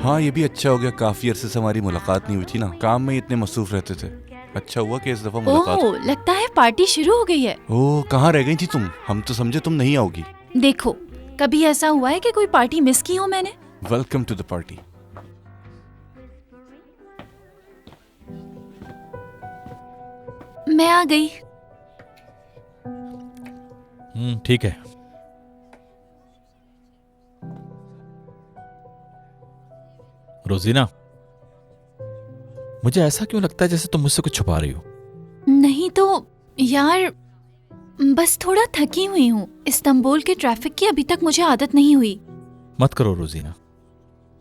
हाँ ये भी अच्छा हो गया, काफी अरसे से हमारी मुलाकात नहीं हुई थी ना, काम में इतने मसरूफ रहते थे। अच्छा हुआ कि इस दफा मुलाकात। ओह, लगता है पार्टी शुरू हो गई है। ओह कहाँ रह गई थी तुम? हम तो समझे तुम नहीं आओगी। देखो, कभी ऐसा हुआ है कि कोई पार्टी मिस की हो मैंने? Welcome to the party. मैं आ गई। ठीक है। रोजीना, मुझे ऐसा क्यों लगता है जैसे तुम मुझसे कुछ छुपा रही हो? नहीं तो यार, बस थोड़ा थकी हुई हूँ। इस्तांबुल के ट्रैफिक की अभी तक मुझे आदत नहीं हुई। मत करो रोजीना,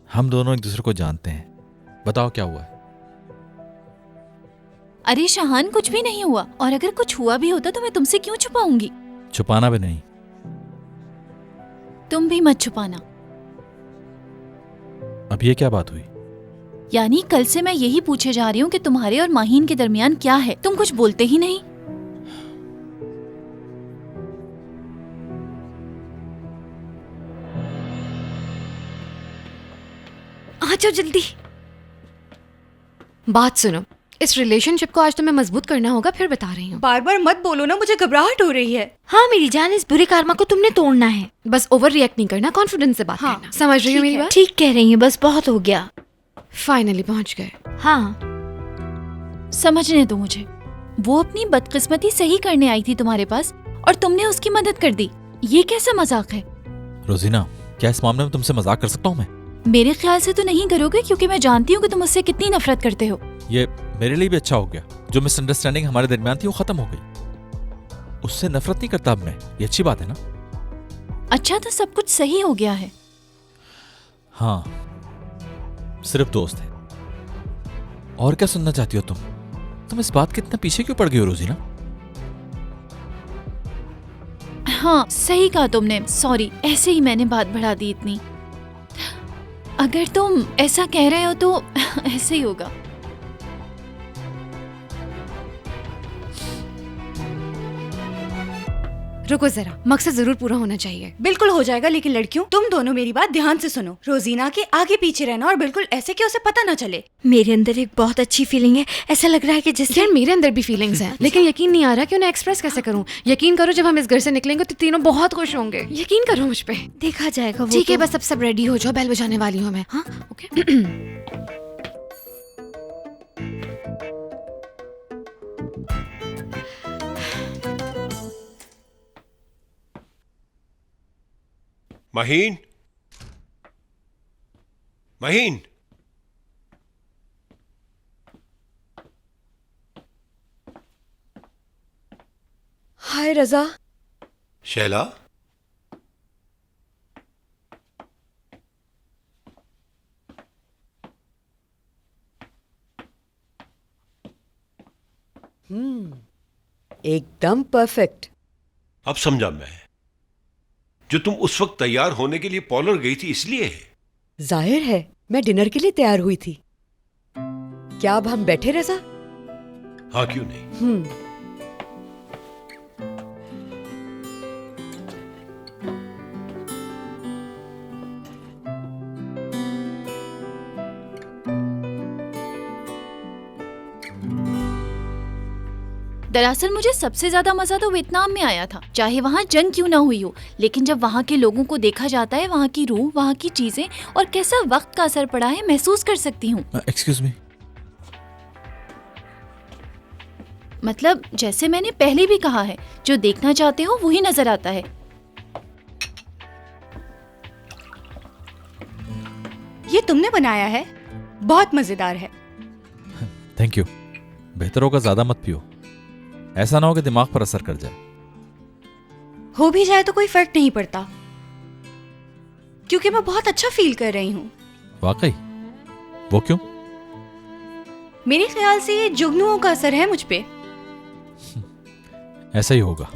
हम दोनों एक दूसरे को जानते हैं। बताओ क्या हुआ है? अरे शाहान, कुछ भी नहीं हुआ, और अगर कुछ हुआ भी होता तो मैं तुमसे क्यों छुपाऊंगी? छुपाना भी नहीं। तुम भी मत छुपाना। अब ये क्या बात हुई? यानी कल से मैं यही पूछे जा रही हूँ कि तुम्हारे और माहीन के दरमियान क्या है। तुम कुछ बोलते ही नहीं। आ जाओ जल्दी। बात सुनो, इस रिलेशनशिप को आज तुम्हें मजबूत करना होगा, फिर बता रही हूँ। बार बार मत बोलो ना, मुझे घबराहट हो रही है। हाँ मेरी जान, इस बुरे कर्मा को तुमने तोड़ना है। बस ओवर रिएक्ट नहीं करना, कॉन्फिडेंस से बात हाँ, करना। समझ रही हो मेरी बात? ठीक कह रही है, बस बहुत हो गया। फाइनली पहुंच गए। हाँ, समझने दो मुझे। वो अपनी बदकिस्मती सही करने आई थी तुम्हारे पास, और तुमने उसकी मदद कर दी। ये कैसा मजाक है? रोजीना, क्या इस मामले में तुमसे मजाक कर सकता हूँ मैं? मेरे ख्याल से तो नहीं करोगे, क्योंकि मैं जानती हूँ कि तुम उससे कितनी नफरत करते हो। ये मेरे लिए भी अच्छा हो गया। जो मिसअंडरस्टैंडिंग हमारे दरमियान थी वो खत्म हो गई। उससे नफरत नहीं करता अब मैं। ये अच्छी बात है ना? अच्छा, तो सब कुछ सही हो गया है। हाँ, सिर्फ दोस्त है। और क्या सुनना चाहती हो तुम? तुम इस बात के इतना पीछे क्यों पड़ गई हो रोजीना? हाँ, सही कहा तुमने। सॉरी, ऐसे ही मैंने बात बढ़ा दी इतनी। अगर तुम ऐसा कह रहे हो तो ऐसे ही होगा। रुको जरा, मकसद जरूर पूरा होना चाहिए। बिल्कुल हो जाएगा, लेकिन लड़कियों तुम दोनों मेरी बात ध्यान से सुनो। रोजीना के आगे पीछे रहना, और बिल्कुल ऐसे कि उसे पता ना चले। मेरे अंदर एक बहुत अच्छी फीलिंग है। ऐसा लग रहा है कि जैसे यार मेरे अंदर भी फीलिंग्स हैं, लेकिन यकीन नहीं आ रहा कि उन्हें एक्सप्रेस कैसे करूं। यकीन करो, जब हम इस घर से निकलेंगे तो तीनों बहुत खुश होंगे। यकीन करो मुझ पे। देखा जाएगा। वो ठीक है, तो। बस अब सब रेडी हो जाओ, बेल बजाने वाली हूँ मैं। हाँ ओके। महीन, महीन, हाय रजा। शैला, एकदम परफेक्ट। अब समझा मैं। जो तुम उस वक्त तैयार होने के लिए पार्लर गई थी इसलिए है। जाहिर है, मैं डिनर के लिए तैयार हुई थी। क्या अब हम बैठे रजा? हाँ क्यों नहीं। दरअसल मुझे सबसे ज्यादा मजा तो वियतनाम में आया था, चाहे वहाँ जंग क्यों ना हुई हो। लेकिन जब वहाँ के लोगों को देखा जाता है, वहाँ की रूह, वहाँ की चीजें, और कैसा वक्त का असर पड़ा है, महसूस कर सकती हूँ। Excuse me. मतलब जैसे मैंने पहले भी कहा है, जो देखना चाहते हो वही नजर आता है। ये तुमने बनाया है? बहुत मजेदार है। Thank you. बेहतर होगा ज्यादा मत पियो, ऐसा ना हो कि दिमाग पर असर कर जाए। हो भी जाए तो कोई फर्क नहीं पड़ता, क्योंकि मैं बहुत अच्छा फील कर रही हूँ। वाकई? वो क्यों? मेरे ख्याल से ये जुगनुओं का असर है मुझ पे। ऐसा ही होगा।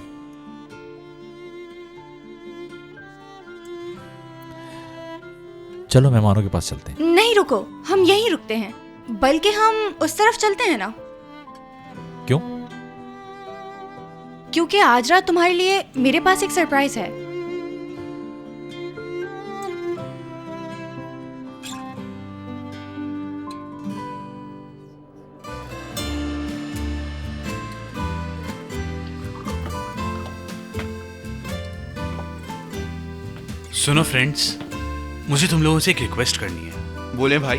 चलो मेहमानों के पास चलते हैं। नहीं रुको, हम यहीं रुकते हैं, बल्कि हम उस तरफ चलते हैं ना। क्यों? क्योंकि आज रात तुम्हारे लिए मेरे पास एक सरप्राइज है। सुनो फ्रेंड्स, मुझे तुम लोगों से एक रिक्वेस्ट करनी है। बोले भाई।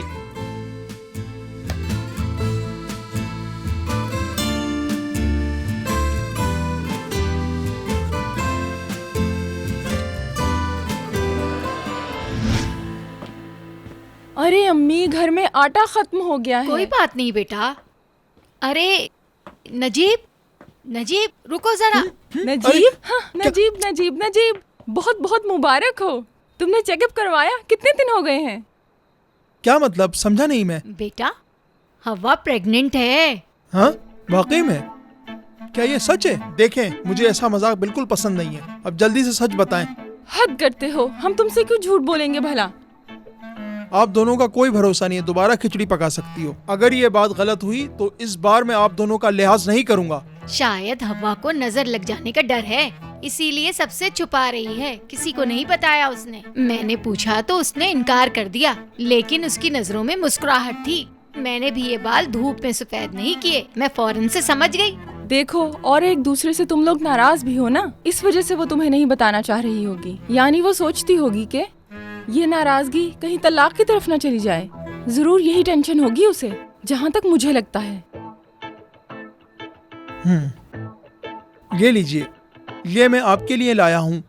अरे अम्मी, घर में आटा खत्म हो गया है। कोई बात नहीं बेटा। अरे नजीब, नजीब रुको जरा। नजीब, हाँ, नजीब नजीब नजीब, बहुत बहुत मुबारक हो। तुमने चेकअप करवाया? कितने दिन हो गए हैं? क्या मतलब, समझा नहीं मैं। बेटा हवा प्रेग्नेंट है। हाँ वाकई में? क्या ये सच है? देखें, मुझे ऐसा मजाक बिल्कुल पसंद नहीं है। अब जल्दी से सच बताएं। हद करते हो, हम तुमसे क्यों झूठ बोलेंगे भला? आप दोनों का कोई भरोसा नहीं है, दोबारा खिचड़ी पका सकती हो। अगर ये बात गलत हुई तो इस बार मैं आप दोनों का लिहाज नहीं करूंगा। शायद हवा को नजर लग जाने का डर है, इसीलिए सबसे छुपा रही है। किसी को नहीं बताया उसने। मैंने पूछा तो उसने इनकार कर दिया, लेकिन उसकी नजरों में मुस्कुराहट थी। मैंने भी ये बाल धूप में सफेद नहीं किए, मैं फौरन से समझ गई। देखो, और एक दूसरे से तुम लोग नाराज भी हो ना, इस वजह से वो तुम्हें नहीं बताना चाह रही होगी। यानी वो सोचती होगी कि ये नाराजगी कहीं तलाक की तरफ न चली जाए। जरूर यही टेंशन होगी उसे, जहाँ तक मुझे लगता है। ये लीजिए, ये मैं आपके लिए लाया हूँ।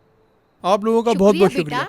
आप लोगों का बहुत बहुत शुक्रिया।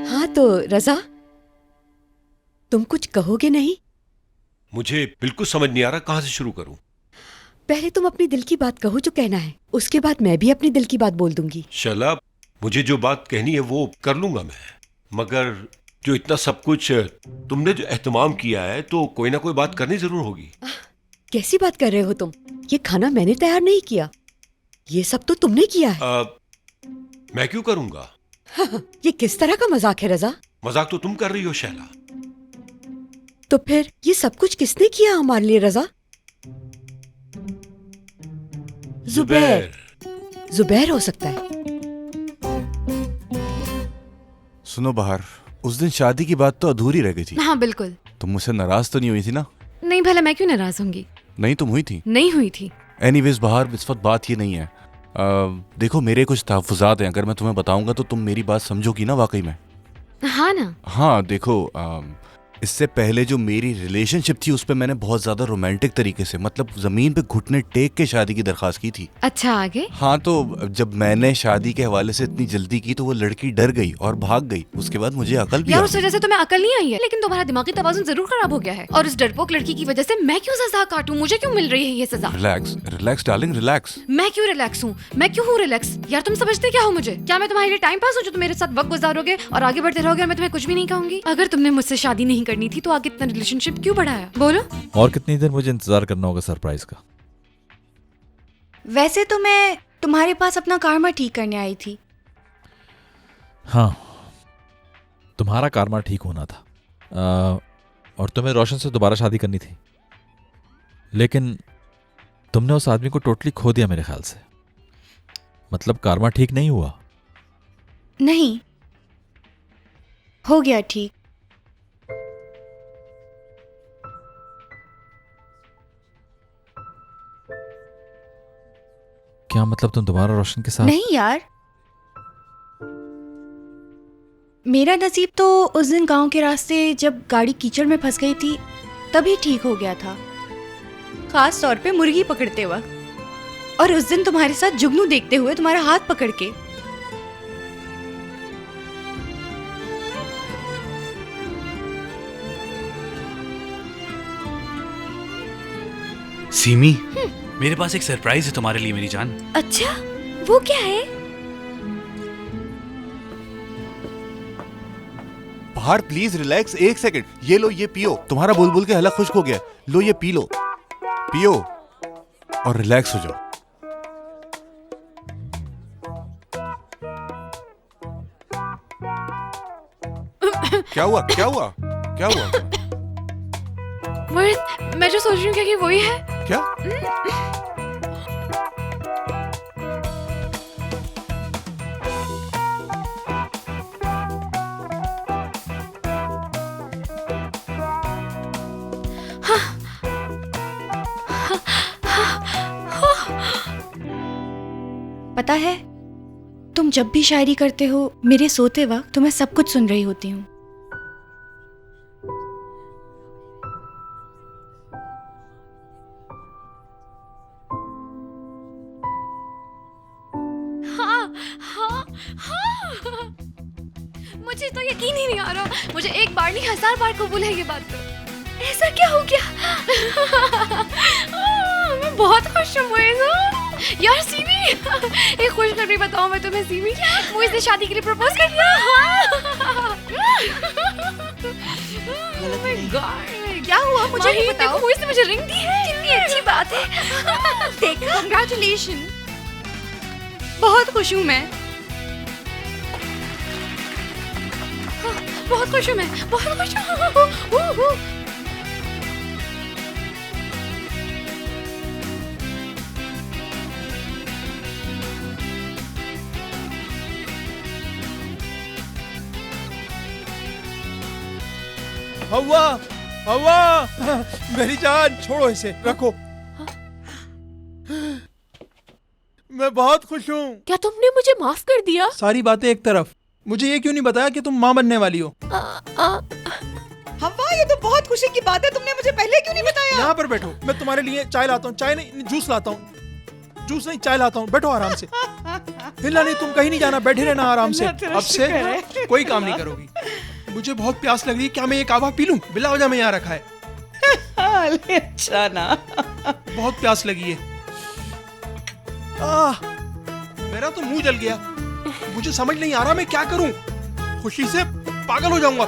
हाँ तो रजा, तुम कुछ कहोगे नहीं? मुझे बिल्कुल समझ नहीं आ रहा कहाँ से शुरू करूं। पहले तुम अपनी दिल की बात कहो जो कहना है, उसके बाद मैं भी अपनी दिल की बात बोल दूंगी। शला, मुझे जो बात कहनी है वो कर लूंगा मैं, मगर जो इतना सब कुछ तुमने जो एहतमाम किया है तो कोई ना कोई बात करनी जरूर होगी। कैसी बात कर रहे हो तुम? ये खाना मैंने तैयार नहीं किया, ये सब तो तुमने किया है। मैं क्यों करूंगा? ये किस तरह का मजाक है रजा? मजाक तो तुम कर रही हो शैला। तो फिर ये सब कुछ किसने किया हमारे लिए रजा? जुबैर। जुबैर हो सकता है। सुनो बहार, उस दिन शादी की बात तो अधूरी रह गई थी। हाँ बिल्कुल। तुम मुझसे नाराज तो नहीं हुई थी ना? नहीं, भला मैं क्यों नाराज होंगी? नहीं, तुम हुई थी। नहीं हुई थी। एनीवेज बहार, इस वक्त बात ये नहीं है। देखो, मेरे कुछ तहफ़्फ़ुज़ात हैं। अगर मैं तुम्हें बताऊंगा तो तुम मेरी बात समझोगी ना वाकई में? हाँ ना। हाँ देखो, इससे पहले जो मेरी रिलेशनशिप थी उस पे मैंने बहुत ज्यादा रोमांटिक तरीके से, मतलब जमीन पे घुटने टेक के शादी की दरखास्त की थी। अच्छा, आगे? हाँ, तो जब मैंने शादी के हवाले से इतनी जल्दी की तो वो लड़की डर गई और भाग गई। उसके बाद मुझे अकल भी यार, उस वजह से तुम्हें अकल नहीं आई है, लेकिन तुम्हारा दिमागी तवाज़ुन जरूर खराब हो गया है। और उस डरपोक लड़की की वजह से मैं क्यों सजा काटूं? मुझे क्यों मिल रही है ये सजा? Relax relax darling, relax. मैं क्यों रिलैक्स हूँ? मैं क्यों हूँ रिलैक्स? यार तुम समझते क्या हो मुझे? क्या मैं तुम्हारे लिए टाइम पास हूँ जो तुम मेरे साथ वक्त गुजारोगे और आगे बढ़ते रहोगे और मैं तुम्हें कुछ भी नहीं कहूंगी? अगर तुमने मुझसे शादी नहीं करनी थी तो आगे इतना रिलेशनशिप क्यों बढ़ाया? बोलो। और कितनी देर मुझे इंतजार करना होगा सरप्राइज का? वैसे तो मैं तुम्हारे पास अपना कारमा ठीक करने आई थी। हाँ, तुम्हारा कारमा ठीक होना था और तुम्हें रोशन से दोबारा शादी करनी थी, लेकिन तुमने उस आदमी को टोटली खो दिया मेरे ख्याल से। मतलब कारमा ठीक नहीं हुआ? नहीं, हो गया ठीक। क्या मतलब तुम दोबारा रोशन के साथ? नहीं यार, मेरा नसीब तो उस दिन गांव के रास्ते जब गाड़ी कीचड़ में फंस गई थी तभी ठीक हो गया था, खास तौर पे मुर्गी पकड़ते वक्त, और उस दिन तुम्हारे साथ जुगनू देखते हुए तुम्हारा हाथ पकड़ के। सीमी, मेरे पास एक सरप्राइज है तुम्हारे लिए मेरी जान। अच्छा, वो क्या है? बाहर प्लीज रिलैक्स, एक सेकंड। ये लो, ये पियो। तुम्हारा बुलबुल के हलक खुश्क हो गया, लो ये पी लो। पियो और रिलैक्स हो जाओ। क्या हुआ क्या हुआ क्या हुआ? मोहित, मैं जो सोच रही हूँ क्या कि वही है? क्या? पता है, तुम जब भी शायरी करते हो मेरे सोते वक्त तो मैं सब कुछ सुन रही होती हूँ। मुझे तो यकीन ही नहीं आ रहा। मुझे एक बार नहीं 1000 बार कबूल है ये बात। तो ऐसा क्या हो गया? मैं बहुत खुश हूँ मोइज़। यार सीमी, एक खुशखबरी बताऊँ मैं तुम्हें सीमी, मोइज़ ने शादी के लिए प्रपोज कर दिया। Oh my God, क्या हुआ मुझे नहीं बताओ। मोइज़ ने मुझे रिंग दी है। कितनी अच्छी बात है। देख, कंग्रेचुलेशन। बहुत खुश हूँ मैं। बहुत खुश हूँ मैं, बहुत खुश हूँ। हवा हवा, मेरी जान, छोड़ो इसे, रखो। मैं बहुत खुश हूँ। क्या तुमने मुझे माफ कर दिया? सारी बातें एक तरफ, मुझे ये क्यों नहीं बताया कि तुम माँ बनने वाली हो? हवा, ये तो बहुत खुशी की बात है, तुमने मुझे पहले क्यों नहीं बताया? यहाँ पर बैठो, मैं तुम्हारे लिए चाय लाता हूँ। चाय नहीं, जूस लाता हूँ। जूस नहीं, चाय लाता हूँ। बैठो आराम से, हिलना नहीं, तुम कहीं नहीं जाना, बैठे रहना आराम से। अब से कोई काम नहीं करोगी। मुझे बहुत प्यास लग रही है, क्या मैं ये कावा पी लूं? बिला वजह में यहाँ रखा है। अच्छा ना, बहुत प्यास लगी है। मेरा तो मुंह जल गया। मुझे समझ नहीं आ रहा मैं क्या करूं। खुशी से पागल हो जाऊंगा।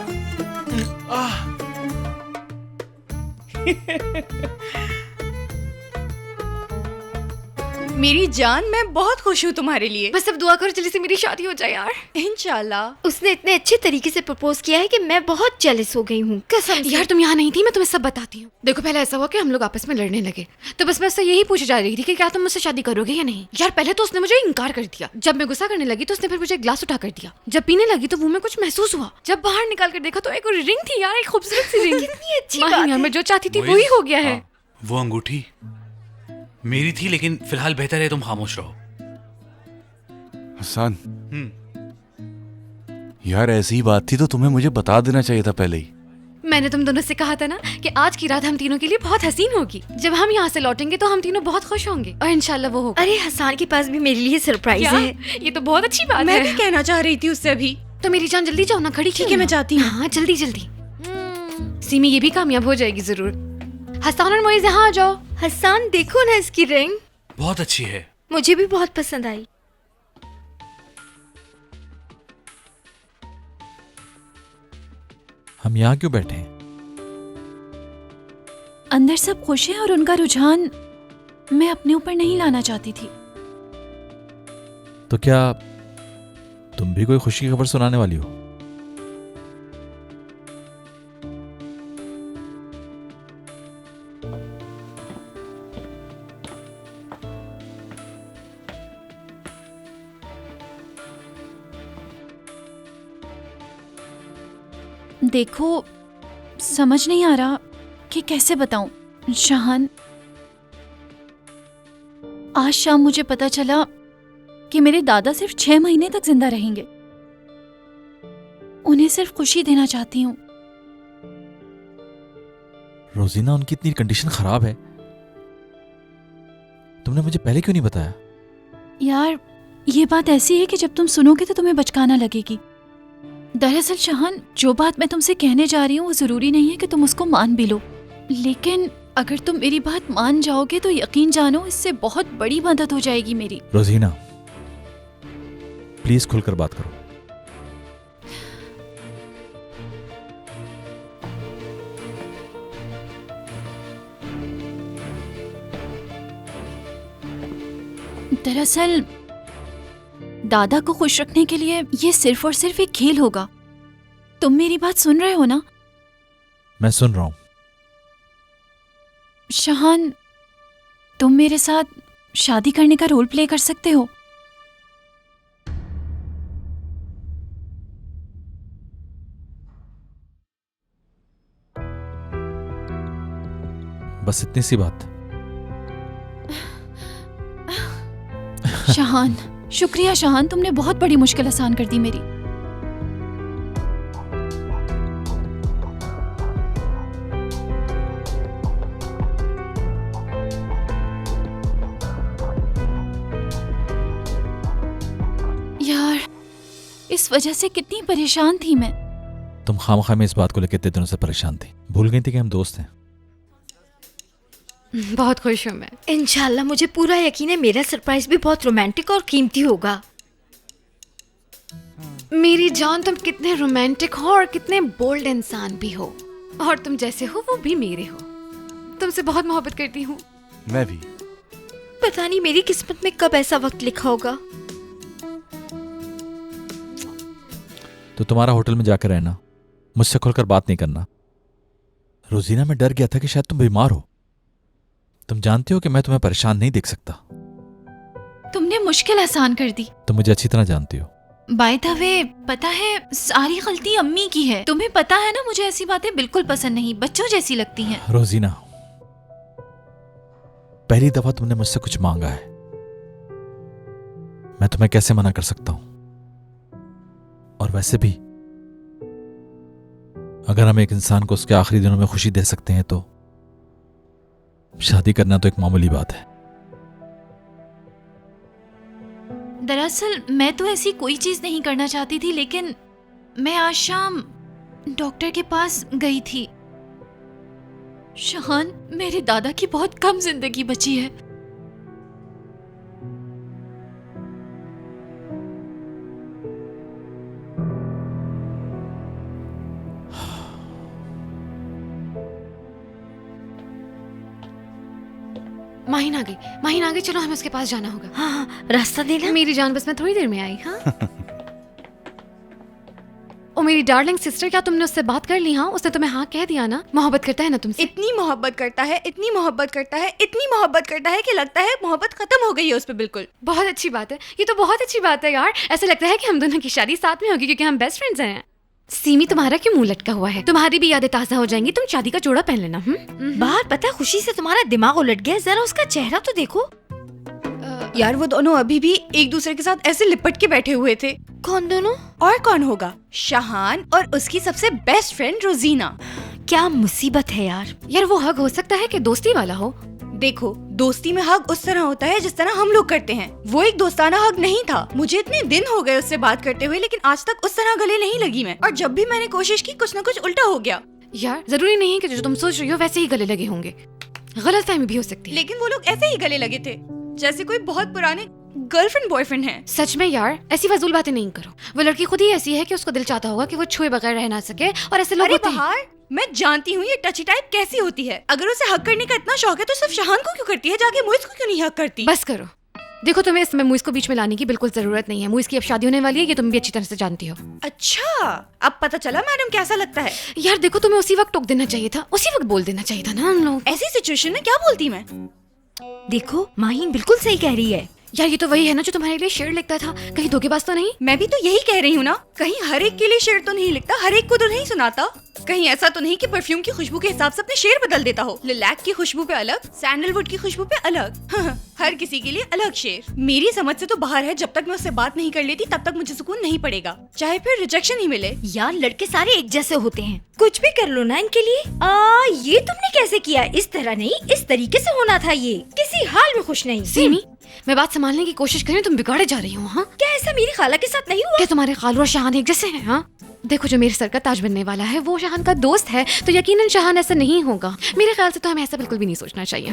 मेरी जान, मैं बहुत खुश हूँ तुम्हारे लिए। बस अब दुआ करो जल्दी से मेरी शादी हो जाए यार। इंशाल्लाह। उसने इतने अच्छे तरीके से प्रपोज किया है कि मैं बहुत जेलस हो गई हूँ कसम से। यार तुम यहाँ नहीं थी, मैं तुम्हें सब बताती हूँ। देखो, पहले ऐसा हुआ कि हम लोग आपस में लड़ने लगे, तो बस मैं उससे यही पूछे जा रही थी कि क्या तुम मुझसे शादी करोगे या नहीं। यार पहले तो उसने मुझे इनकार कर दिया। जब मैं गुस्सा करने लगी तो उसने फिर मुझे ग्लास उठा कर दिया। जब पीने लगी तो मुंह में कुछ महसूस हुआ। जब बाहर निकाल कर देखा तो एक रिंग थी यार, एक खूबसूरत सी रिंग। कितनी अच्छी बात है। मैं जो चाहती थी वही हो गया है। वो अंगूठी मेरी थी, लेकिन फिलहाल बेहतर है तुम खामोश रहो। हसन, यार ऐसी ही बात थी तो तुम्हें मुझे बता देना चाहिए था पहले ही। मैंने तुम दोनों से कहा था ना कि आज की रात हम तीनों के लिए बहुत हसीन होगी। जब हम यहाँ से लौटेंगे तो हम तीनों बहुत खुश होंगे और इंशाल्लाह वो होगा। अरे हसन के पास भी मेरे लिए सरप्राइज है। ये तो बहुत अच्छी बात है। मैं भी कहना चाह रही थी उससे अभी। तो मेरी जान जल्दी जाओ ना, खड़ी ठीक है, मैं जाती हूँ। हाँ जल्दी जल्दी। सीमी ये भी कामयाब हो जाएगी जरूर। हसन और मोइज़ यहाँ आ जाओ। हसन देखो ना इसकी रिंग, बहुत अच्छी है। मुझे भी बहुत पसंद आई। हम यहाँ क्यों बैठे हैं? अंदर सब खुश हैं और उनका रुझान मैं अपने ऊपर नहीं लाना चाहती थी। तो क्या तुम भी कोई खुशी की खबर सुनाने वाली हो? देखो, समझ नहीं आ रहा कि कैसे बताऊं। शाहान, आज शाम मुझे पता चला कि मेरे दादा सिर्फ 6 महीने तक जिंदा रहेंगे। उन्हें सिर्फ खुशी देना चाहती हूँ। रोजीना, उनकी इतनी कंडीशन खराब है, तुमने मुझे पहले क्यों नहीं बताया? यार ये बात ऐसी है कि जब तुम सुनोगे तो तुम्हें बचकाना लगेगी। दरअसल शाहान, जो बात मैं तुमसे कहने जा रही हूँ वो जरूरी नहीं है कि तुम उसको मान भी लो, लेकिन अगर तुम मेरी बात मान जाओगे तो यकीन जानो इससे बहुत बड़ी मदद हो जाएगी मेरी। रोजीना, प्लीज खुलकर बात करो। दरअसल दादा को खुश रखने के लिए ये सिर्फ और सिर्फ एक खेल होगा। तुम मेरी बात सुन रहे हो ना? मैं सुन रहा हूं। शहान, तुम मेरे साथ शादी करने का रोल प्ले कर सकते हो? बस इतनी सी बात। शहान, शुक्रिया शहान, तुमने बहुत बड़ी मुश्किल आसान कर दी मेरी। यार, इस वजह से कितनी परेशान थी मैं। तुम खामखा में इस बात को लेकर इतने दिनों से परेशान थी, भूल गई थी कि हम दोस्त हैं। बहुत खुश हूँ मैं। इंशाल्लाह मुझे पूरा यकीन है मेरा सरप्राइज भी बहुत रोमांटिक और कीमती होगा। मेरी जान, तुम कितने रोमांटिक हो और कितने बोल्ड इंसान भी हो, और तुम जैसे हो वो भी मेरे हो। तुमसे बहुत मोहब्बत करती हूँ। मैं भी। पता नहीं मेरी किस्मत में कब ऐसा वक्त लिखा होगा। तो तुम्हारा होटल में जाकर रहना, मुझसे खुलकर बात नहीं करना। रोजीना, मैं डर गया था कि शायद तुम बीमार हो। तुम जानते हो कि मैं तुम्हें परेशान नहीं देख सकता। तुमने मुश्किल आसान कर दी। तुम मुझे अच्छी तरह जानती हो। बाय द वे, पता है सारी गलती अम्मी की है। तुम्हें पता है ना, मुझे ऐसी बातें बिल्कुल पसंद नहीं, बच्चों जैसी लगती हैं। रोजीना, पहली दफा तुमने मुझसे कुछ मांगा है, मैं तुम्हें कैसे मना कर सकता हूं? और वैसे भी अगर हम एक इंसान को उसके आखिरी दिनों में खुशी दे सकते हैं तो शादी करना तो एक मामूली बात है। दरअसल मैं तो ऐसी कोई चीज नहीं करना चाहती थी, लेकिन मैं आज शाम डॉक्टर के पास गई थी। शहान, मेरे दादा की बहुत कम जिंदगी बची है। माहिन आ गई, चलो हमें उसके पास जाना होगा। हाँ हाँ, रास्ता देना। मेरी जान, बस मैं थोड़ी देर में आई। हाँ ओ मेरी डार्लिंग सिस्टर, क्या तुमने उससे बात कर ली? हाँ, उसने तुम्हें हाँ कह दिया ना? मोहब्बत करता है ना तुमसे? इतनी मोहब्बत करता है, इतनी मोहब्बत करता है, इतनी मोहब्बत करता है कि लगता है मोहब्बत खत्म हो गई है उस पे बिल्कुल। बहुत अच्छी बात है, ये तो बहुत अच्छी बात है यार। ऐसा लगता है कि हम दोनों की शादी साथ में होगी क्योंकि हम बेस्ट फ्रेंड्स हैं। सीमी, तुम्हारा क्यों मुंह लटका हुआ है? तुम्हारी भी यादें ताजा हो जाएंगी। तुम शादी का जोड़ा पहन लेना। बाहर पता है खुशी से तुम्हारा दिमाग उलट गया, जरा उसका चेहरा तो देखो। यार, वो दोनों अभी भी एक दूसरे के साथ ऐसे लिपट के बैठे हुए थे। कौन दोनों? और कौन होगा? शहान और उसकी सबसे बेस्ट फ्रेंड रोजीना। क्या मुसीबत है यार। यार, वो हग हो सकता है कि दोस्ती वाला हो। देखो, दोस्ती में हग उस तरह होता है जिस तरह हम लोग करते हैं। वो एक दोस्ताना हग नहीं था। मुझे इतने दिन हो गए उससे बात करते हुए, लेकिन आज तक उस तरह गले नहीं लगी मैं। और जब भी मैंने कोशिश की, कुछ न कुछ उल्टा हो गया। यार, जरूरी नहीं है कि जो तुम सोच रही हो वैसे ही गले लगे होंगे। गलतफहमी भी हो सकती है। लेकिन वो लोग ऐसे ही गले लगे थे जैसे कोई बहुत पुराने गर्लफ्रेंड बॉयफ्रेंड है। सच में यार, ऐसी फजूल बातें नहीं करो। वो लड़की खुद ही ऐसी है कि उसको दिल चाहता होगा कि वो छुए बगैर रह ना सके, और ऐसे लोग होते हैं। मैं जानती हूँ ये टची टाइप कैसी होती है। अगर उसे हक करने का इतना शौक है तो सिर्फ शहान को क्यों करती है, जाके मुइज़ को क्यों नहीं हक करती? बस करो। देखो, तुम्हें इसमें मुइज़ को बीच में लाने की बिल्कुल जरूरत नहीं है। मुइज़ की अब शादी होने वाली है, ये तुम भी अच्छी तरह से जानती हो। अच्छा, अब पता चला मैडम कैसा लगता है। यार देखो, तुम्हें उसी वक्त टोक देना चाहिए था, उसी वक्त बोल देना चाहिए था ना हम लोग। ऐसी सिचुएशन में क्या बोलती मैं? देखो, माहिन बिल्कुल सही कह रही है। यार, ये तो वही है ना जो तुम्हारे लिए शेर लिखता था। कहीं धोखेबाज तो नहीं? मैं भी तो यही कह रही हूँ ना। कहीं हर एक के लिए शेर तो नहीं लिखता, हर एक को तो नहीं सुनाता। कहीं ऐसा तो नहीं कि परफ्यूम की खुशबू के हिसाब से अपने शेर बदल देता हो। लिलैक की खुशबू पे अलग, सैंडलवुड की खुशबू पे अलग। हर किसी के लिए अलग शेर। मेरी समझ से तो बाहर है। जब तक मैं उससे बात नहीं कर लेती तब तक मुझे सुकून नहीं पड़ेगा, चाहे फिर रिजेक्शन ही मिले। यार, लड़के सारे एक जैसे होते हैं, कुछ भी कर लो ना इनके लिए। ये तुमने कैसे किया? इस तरह नहीं, इस तरीके से होना था। ये किसी हाल में खुश नहीं। सीमी, मैं बात संभालने की कोशिश कर रही हूँ, तुम बिगाड़े जा रही हो। हाँ, क्या ऐसा मेरी खाला के साथ नहीं हुआ? क्या तुम्हारे खालू और शहान एक जैसे हैं? हाँ, देखो, जो मेरे सर का ताज बनने वाला है वो शहान का दोस्त है, तो यकीनन शहान ऐसा नहीं होगा। मेरे ख्याल से तो हमें ऐसा बिल्कुल भी नहीं सोचना चाहिए।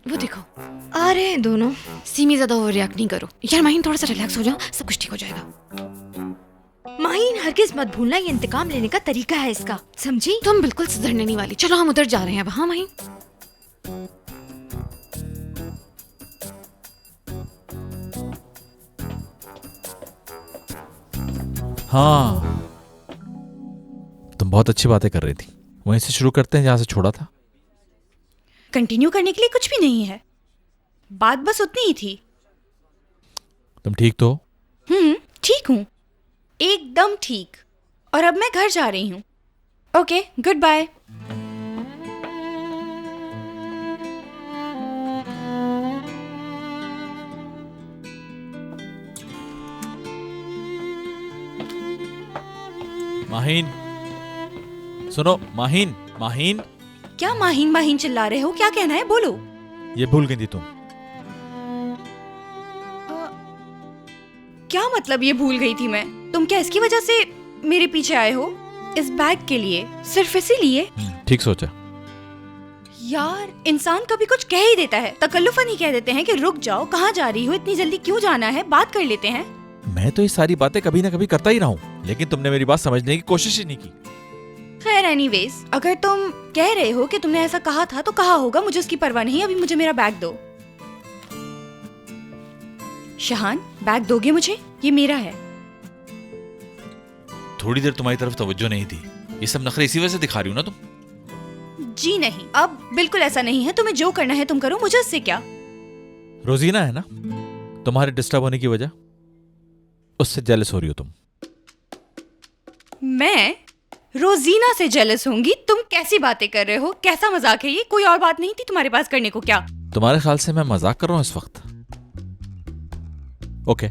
वो देखो आ रहे हैं दोनों। सीमी, ज्यादा ओवर रिएक्ट नहीं करो। यार माहिन, थोड़ा सा रिलैक्स हो जाओ, सब कुछ ठीक हो जाएगा। माहिन, हरगिज मत भूलना, ये इंतकाम लेने का तरीका है इसका, समझी? तुम बिल्कुल सुधरने नहीं वाली। चलो हम उधर जा रहे हैं अब। हाँ माहिन, हाँ, तुम बहुत अच्छी बातें कर रही थी। वहीं से शुरू करते हैं जहां से छोड़ा था। कंटिन्यू करने के लिए कुछ भी नहीं है, बात बस उतनी ही थी। तुम ठीक तो हो? ठीक हूँ, एकदम ठीक। और अब मैं घर जा रही हूँ। Okay, good bye. माहीन, सुनो। माहीन, माहीन। क्या माहीन माहीन चिल्ला रहे हो? क्या कहना है, बोलो। ये भूल गई थी तुम। क्या मतलब ये भूल गई थी मैं? तुम क्या इसकी वजह से मेरे पीछे आए हो? इस बैग के लिए? सिर्फ इसीलिए? ठीक सोचा। यार, इंसान कभी कुछ कह ही देता है। तकल्लुफन ही कह देते हैं कि रुक जाओ, कहाँ जा रही हो, इतनी जल्दी क्यों जाना है, बात कर लेते हैं। मैं तो ये सारी बातें कभी ना कभी करता ही रहा हूँ, लेकिन तुमने मेरी बात समझने की कोशिश ही नहीं की। खैर, एनीवेज, अगर तुम कह रहे हो कि तुमने ऐसा कहा था तो कहा होगा, मुझे उसकी परवाह नहीं। अभी मुझे मेरा बैग दो। शहान, बैग दोगे मुझे? ये मेरा है। थोड़ी देर तुम्हारी तरफ तवज्जो नहीं थी। ये सब नखरे इसी वजह से दिखा रही हो ना तुम? जी नहीं, अब बिल्कुल ऐसा नहीं है। तुम्हें जो करना है तुम करो, मुझे उससे क्या। रोजीना है ना तुम्हारे डिस्टर्ब होने की वजह, उससे जेलस हो रही हो तुम। मैं रोजीना से जेलस होंगी? तुम कैसी बातें कर रहे हो? कैसा मजाक है ये? कोई और बात नहीं थी तुम्हारे पास करने को क्या? तुम्हारे ख्याल से मैं मजाक कर रहा हूँ इस वक्त? ओके,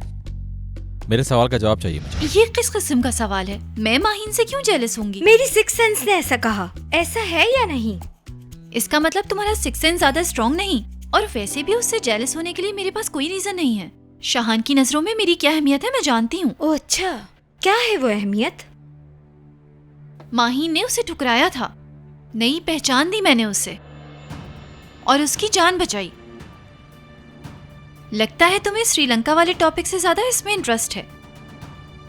मेरे सवाल का जवाब चाहिए मुझे। ये किस किस्म का सवाल है? मैं माहीन से क्यों जेलस होंगी? मेरी सिक्स सेंस ने ऐसा कहा। ऐसा है या नहीं? इसका मतलब तुम्हारा सिक्स सेंस ज्यादा स्ट्रॉन्ग नहीं। और वैसे भी उससे जेलस होने के लिए मेरे पास कोई रीजन नहीं है। शाहान की नजरों में मेरी क्या अहमियत है मैं जानती हूँ। ओह अच्छा, क्या है वो अहमियत? माहीन ने उसे ठुकराया था, नई पहचान दी मैंने उसे और उसकी जान बचाई। लगता है तुम्हें श्रीलंका वाले टॉपिक से ज्यादा इसमें इंटरेस्ट है,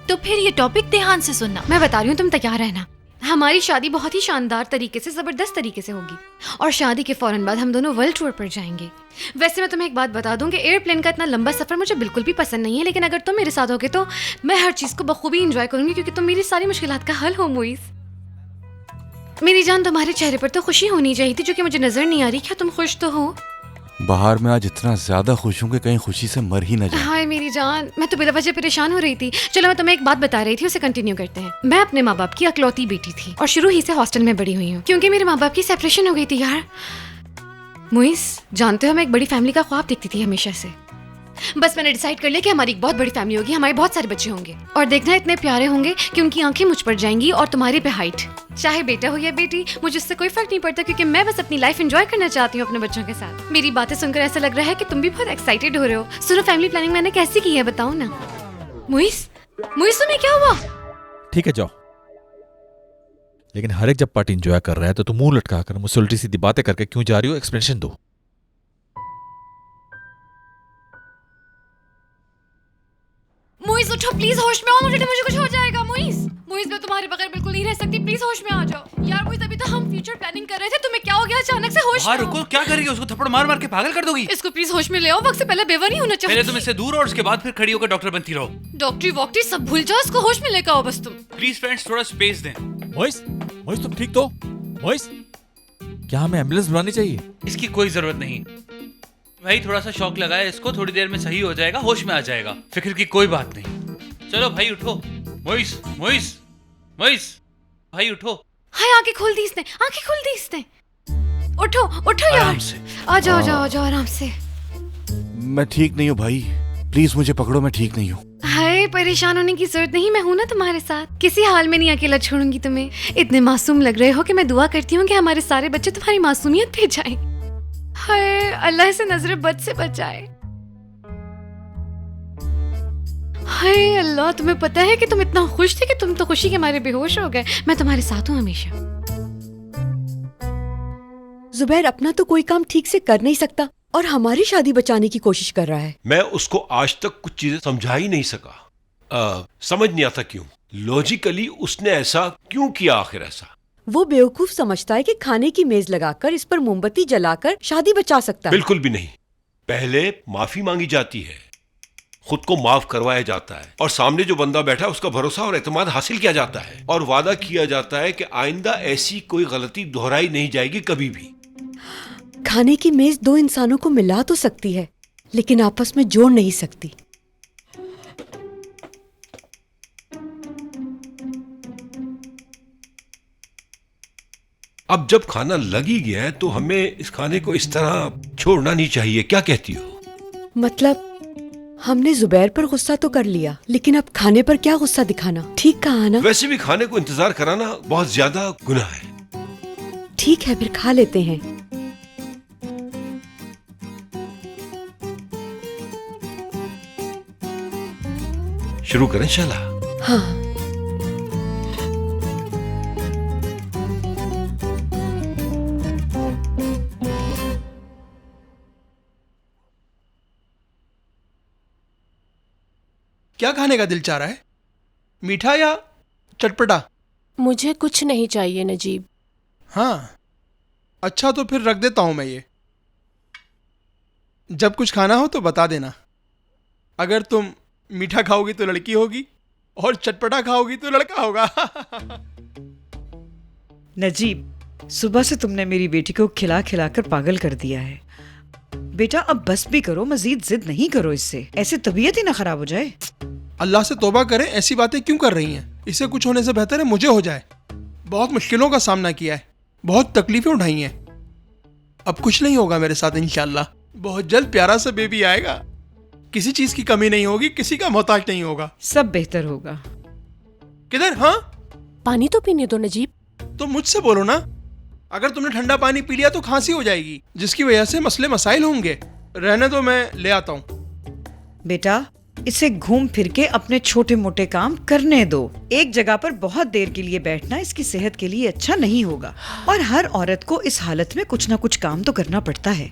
तो फिर ये टॉपिक ध्यान से सुनना। मैं बता रही हूँ, तुम तैयार रहना। हमारी शादी बहुत ही शानदार तरीके से, जबरदस्त तरीके से होगी और शादी के फौरन बाद हम दोनों वर्ल्ड टूर पर जाएंगे। वैसे मैं तुम्हें एक बात बता दूं कि एयरप्लेन का इतना लंबा सफर मुझे बिल्कुल भी पसंद नहीं है, लेकिन अगर तुम मेरे साथ होगे तो मैं हर चीज को बखूबी एंजॉय करूंगी, क्योंकि तुम मेरी सारी मुश्किलात का हल हो। मुइस, मेरी जान, तुम्हारे चेहरे पर तो खुशी होनी चाहिए थी, जो कि मुझे नजर नहीं आ रही। क्या तुम खुश तो हो? बाहर में आज इतना ज्यादा खुश हूँ कि कहीं खुशी से मर ही न जाए। हाय मेरी जान, मैं तो बिला वजह परेशान हो रही थी। चलो मैं तुम्हें एक बात बता रही थी, उसे कंटिन्यू करते हैं। मैं अपने माँ बाप की अकलौती बेटी थी और शुरू ही से हॉस्टल में बड़ी हुई हूँ, क्योंकि मेरे माँ बाप की सेपरेशन हो गई थी। यार मुइस, जानते हो मैं एक बड़ी फैमिली का ख्वाब देखती थी हमेशा से। बस मैंने डिसाइड कर लिया कि हमारी एक बहुत बड़ी फैमिली होगी, हमारे बहुत सारे बच्चे होंगे और देखना इतने प्यारे होंगे कि उनकी आंखें मुझ पर जाएंगी और तुम्हारे पे हाइट। चाहे बेटा हो या बेटी, मुझे उससे कोई फर्क नहीं पड़ता, क्योंकि मैं बस अपनी लाइफ एंजॉय करना चाहती हूँ अपने बच्चों के साथ। मेरी बातें सुनकर ऐसा लग रहा है कि तुम भी बहुत एक्साइटेड हो रहे हो। सुनो, फैमिली प्लानिंग मैंने कैसी की है बताओ ना। मुइस, मुइस तुम्हें क्या हुआ? ठीक है जाओ, लेकिन हर एक जब पार्टी एंजॉय कर रहा है तो तुम मुंह लटका कर मुझसे उल्टी सीधी बातें करके क्यों जा रही हो? एक्सप्लेनेशन दो। मुइस उठो प्लीज, होश में आओ, मुझे कुछ हो जाएगा। मुइस, मुइस मैं तुम्हारे बगैर बिल्कुल नहीं रह सकती, प्लीज होश में आ जाओ। यार मुइस, अभी तो हम फ्यूचर प्लानिंग कर रहे थे, तुम्हें क्या हो गया अचानक से? होश में रुको, क्या करेगी? उसको थप्पड़ मार मार के पागल कर दोगी? इसको प्लीज होश में ले आओ, वक्त से पहले बेवा नहीं होना चाहिए। पहले तुम इससे दूर और उसके बाद फिर खड़ी होकर डॉक्टर बनती रहो। डॉक्टरी वॉक्टरी सब भूल जाओ, इसको होश में लेकर आओ बस तुम। प्लीज फ्रेंड्स, थोड़ा स्पेस दें। मोइस, मोइस तुम ठीक तो? मोइस, क्या हमें एम्बुलेंस बुलानी चाहिए? इसकी कोई जरूरत नहीं भाई, थोड़ा सा शॉक लगा है इसको, थोड़ी देर में सही हो जाएगा, होश में आ जाएगा, फिक्र की कोई बात नहीं। चलो भाई उठो। मोइस, मोइस, मोइस भाई उठो। हाय, आंखें खोल दी इसने, आंखें खोल दी इसने। उठो उठो यार, आराम से आ जाओ, जाओ जाओ आराम से। मैं ठीक नहीं हूँ भाई, प्लीज मुझे पकड़ो, मैं ठीक नहीं हूँ। हाय, परेशान होने की जरूरत नहीं, मैं हूं ना तुम्हारे साथ, किसी हाल में नहीं अकेला छोड़ूंगी तुम्हें। इतने मासूम लग रहे हो कि मैं दुआ करती हूँ कि हमारे सारे बच्चे तुम्हारी मासूमियत पे जाएं। हाय, अल्लाह से नजर बद से बचाए। हाय अल्लाह, तुम्हें पता है कि तुम इतना खुश थे कि तुम तो खुशी के मारे बेहोश हो गए। मैं तुम्हारे साथ हूँ हमेशा। जुबैर अपना तो कोई काम ठीक से कर नहीं सकता और हमारी शादी बचाने की कोशिश कर रहा है। मैं उसको आज तक कुछ चीजें समझा ही नहीं सका। समझ नहीं आता क्यों, लॉजिकली उसने ऐसा क्यों किया आखिर ऐसा। वो बेवकूफ समझता है कि खाने की मेज लगाकर इस पर मोमबत्ती जलाकर शादी बचा सकता है। बिल्कुल भी नहीं, पहले माफी मांगी जाती है, खुद को माफ करवाया जाता है और सामने जो बंदा बैठा है उसका भरोसा और एतमाद हासिल किया जाता है और वादा किया जाता है कि आइंदा ऐसी कोई गलती दोहराई नहीं जाएगी कभी भी। खाने की मेज दो इंसानों को मिला तो सकती है, लेकिन आपस में जोड़ नहीं सकती। अब जब खाना लग ही गया है तो हमें इस खाने को इस तरह छोड़ना नहीं चाहिए, क्या कहती हो? मतलब हमने जुबैर पर गुस्सा तो कर लिया, लेकिन अब खाने पर क्या गुस्सा दिखाना? ठीक कहा ना? वैसे भी खाने को इंतजार कराना बहुत ज्यादा गुनाह है। ठीक है, फिर खा लेते हैं। शुरू करें शाला? हाँ। क्या खाने का दिल चाह रहा है, मीठा या चटपटा? मुझे कुछ नहीं चाहिए नजीब। हाँ, अच्छा तो फिर रख देता हूं मैं ये। जब कुछ खाना हो तो बता देना। अगर तुम मीठा खाओगी तो लड़की होगी और चटपटा खाओगी तो लड़का होगा। नजीब, सुबह से तुमने मेरी बेटी को खिला खिला कर पागल कर दिया है। बेटा अब बस भी करो, मजीद जिद नहीं करो इससे, ऐसे तबीयत ही ना खराब हो जाए। अल्लाह से तौबा करें, ऐसी बातें क्यों कर रही हैं? इसे कुछ होने से बेहतर है मुझे हो जाए। बहुत मुश्किलों का सामना किया है, बहुत तकलीफें उठाई हैं। अब कुछ नहीं होगा मेरे साथ इंशाल्लाह। बहुत जल्द प्यारा सा बेबी आएगा, किसी चीज की कमी नहीं होगी, किसी का मोहताज नहीं होगा, सब बेहतर होगा। किधर? हाँ, पानी तो पीने दो नजीब। तो मुझसे बोलो ना। अगर तुमने ठंडा पानी पी लिया तो खांसी हो जाएगी, जिसकी वजह से मसले मसाइल होंगे। रहने दो, मैं ले आता हूँ। बेटा इसे घूम फिर के अपने छोटे मोटे काम करने दो। एक जगह पर बहुत देर के लिए बैठना इसकी सेहत के लिए अच्छा नहीं होगा। और हर औरत को इस हालत में कुछ ना कुछ काम तो करना पड़ता है।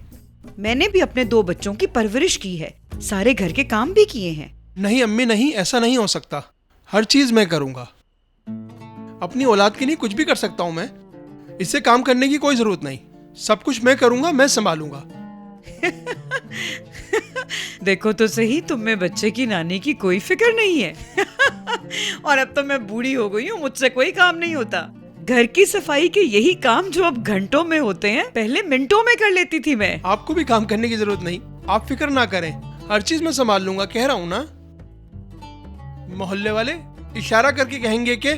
मैंने भी अपने 2 बच्चों की परवरिश की है, सारे घर के काम भी किए हैं। नहीं अम्मी नहीं, ऐसा नहीं हो सकता। हर चीज मैं करूंगा, अपनी औलाद के लिए कुछ भी कर सकता हूँ मैं। इससे काम करने की कोई जरूरत नहीं, सब कुछ मैं करूंगा, मैं संभालूंगा। देखो तो सही, तुम में बच्चे की नानी की कोई फिक्र नहीं है। और अब तो मैं बूढ़ी हो गई हूँ, मुझसे कोई काम नहीं होता। घर की सफाई के यही काम जो अब घंटों में होते हैं, पहले मिनटों में कर लेती थी मैं। आपको भी काम करने की जरूरत नहीं, आप फिक्र ना करें, हर चीज मैं संभाल लूंगा, कह रहा हूँ ना। मोहल्ले वाले इशारा करके कहेंगे कि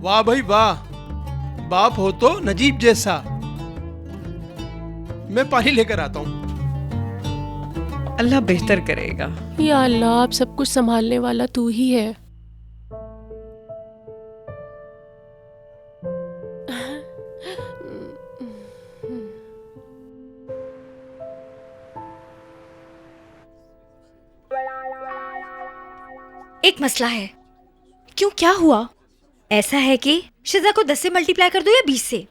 वाह भाई वाह, बाप हो तो नजीब जैसा। मैं पानी लेकर आता हूँ। अल्लाह बेहतर करेगा। या अल्लाह, आप सब कुछ संभालने वाला तू ही है। एक मसला है। क्यों, क्या हुआ? ऐसा है कि शिजा को 10 से मल्टीप्लाई कर दो या 20 से।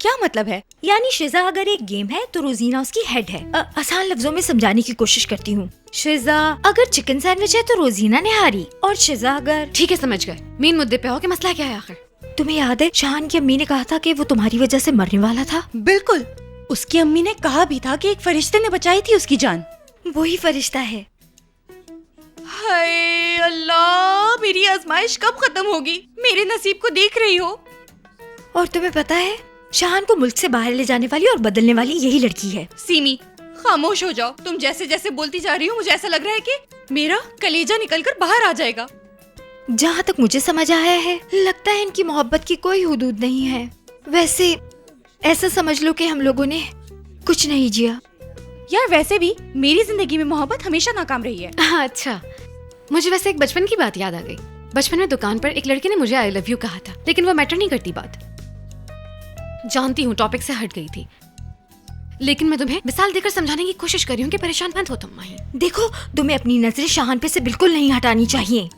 क्या मतलब है? यानी शिजा अगर एक गेम है तो रोजीना उसकी हेड है। आसान लफ्जों में समझाने की कोशिश करती हूँ। शिजा अगर चिकन सैंडविच है तो रोजीना निहारी, और शिजा अगर... ठीक है, समझ गए। मेन मुद्दे पे आओ कि मसला क्या है आखिर। तुम्हें याद है शान की अम्मी ने कहा था कि वो तुम्हारी वजह से मरने वाला था? बिल्कुल, उसकी अम्मी ने कहा भी था कि एक फरिश्ते ने बचाई थी उसकी जान। वही फरिश्ता है। हाय अल्लाह, मेरी आजमाइश कब खत्म होगी? मेरे नसीब को देख रही हो? और तुम्हें पता है शान को मुल्क से बाहर ले जाने वाली और बदलने वाली यही लड़की है। सीमी, खामोश हो जाओ। तुम जैसे जैसे बोलती जा रही हो मुझे ऐसा लग रहा है कि मेरा कलेजा निकलकर बाहर आ जाएगा। जहाँ तक मुझे समझ आया है, लगता है इनकी मोहब्बत की कोई हुदूद नहीं है। वैसे ऐसा समझ लो कि हम लोगों ने कुछ नहीं जिया। यार वैसे भी मेरी जिंदगी में मोहब्बत हमेशा नाकाम रही है। अच्छा, मुझे वैसे एक बचपन की बात याद आ गई। बचपन में दुकान पर एक लड़के ने मुझे आई लव यू कहा था, लेकिन वो मैटर नहीं करती बात। जानती हूँ टॉपिक से हट गई थी, लेकिन मैं तुम्हें मिसाल देकर समझाने की कोशिश कर रही हूँ कि परेशान मत हो तुम। माही देखो, तुम्हें अपनी नजरें शाहान पे से बिल्कुल नहीं हटानी चाहिए।